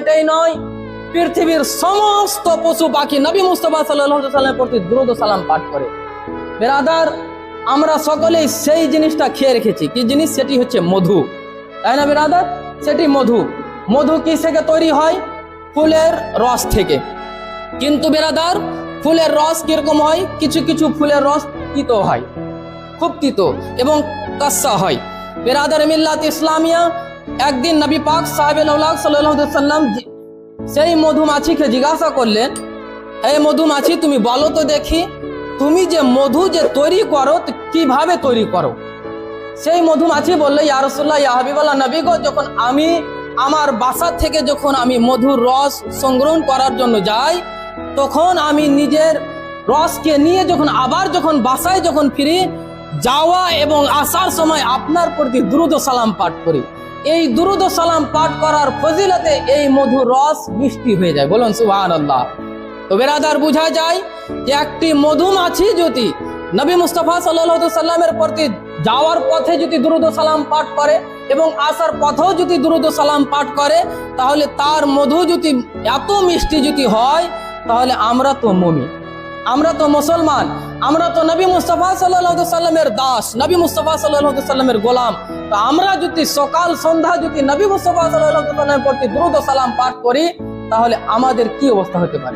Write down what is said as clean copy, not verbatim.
এটাই নয়, পৃথিবীর সমস্ত পশু পাখি নবী মুস্তাফা সাল্লাল্লাহু আলাইহি ওয়াসাল্লামের প্রতি দুরূদ ও সালাম পাঠ করে। বিরাদার, আমরা সকলেই সেই জিনিসটা খেয়ে রেখেছি। কি জিনিস? সেটি হচ্ছে মধু, তাই না বিরাদার? সেটি মধু। মধু কি থেকে তৈরি হয়? ফুলের রস থেকে। কিন্তু বিরাদার, ফুলের রস কিরকম হয়? কিছু কিছু ফুলের রস তিতো হয়, খুব তিতো এবং কাস্সা হয়। বিরাদার মিল্লাত ইসলামিয়া, একদিন নবী পাক সাহেবে আউলাদ সাল্লাল্লাহু আলাইহি ওয়াসাল্লাম সেই মধুমাছিকে জিজ্ঞাসা করলেন, হে মধুমাছি, তুমি বলো তো দেখি, তুমি যে মধু যে তৈরি করো কিভাবে তৈরি করো? সেই মধুমাছি বললো, ইয়া রাসূলুল্লাহ, ইয়া হাবিবাল্লাহ, নবী গো, যখন আমি আমার বাসা থেকে যখন আমি মধুর রস সংগ্রহ করার জন্য যাই, তখন আমি নিজের রসকে নিয়ে যখন বাসায় ফিরি, যাওয়া এবং আসার সময় আপনার প্রতি দুরূদ ও সালাম পাঠ করি। এই দুরূদ ও সালাম পাঠ করার ফজিলতে এই মধুর রস মিষ্টি হয়ে যায়। বলুন সুবহানাল্লাহ। তো বিরাদার, বোঝা যায় যে একটি মধুমাছি যদি নবী মুস্তাফা সাল্লাল্লাহু আলাইহি ওয়াসাল্লামের প্রতি যাওয়ার পথে যদি দুরূদ ও সালাম পাঠ করে এবং আসার পথেও যদি দুরূদ ও সালাম পাঠ করে, তাহলে তার মধু যদি এত মিষ্টি যদি হয়, তাহলে আমরা তো মুমিন, আমরা তো মুসলমান, আমরা তো নবী মুস্তাফা সাল্লাল্লাহু আলাইহি ওয়াসাল্লামের দাস, নবী মুস্তাফা সাল্লাল্লাহু আলাইহি ওয়াসাল্লামের গোলাম। তো আমরা যদি সকাল সন্ধ্যা যদি নবী মুস্তাফা সাল্লাল্লাহু আলাইহি ওয়াসাল্লামের প্রতি দুরূদ ও সালাম পাঠ করি, তাহলে আমাদের কি অবস্থা হতে পারে?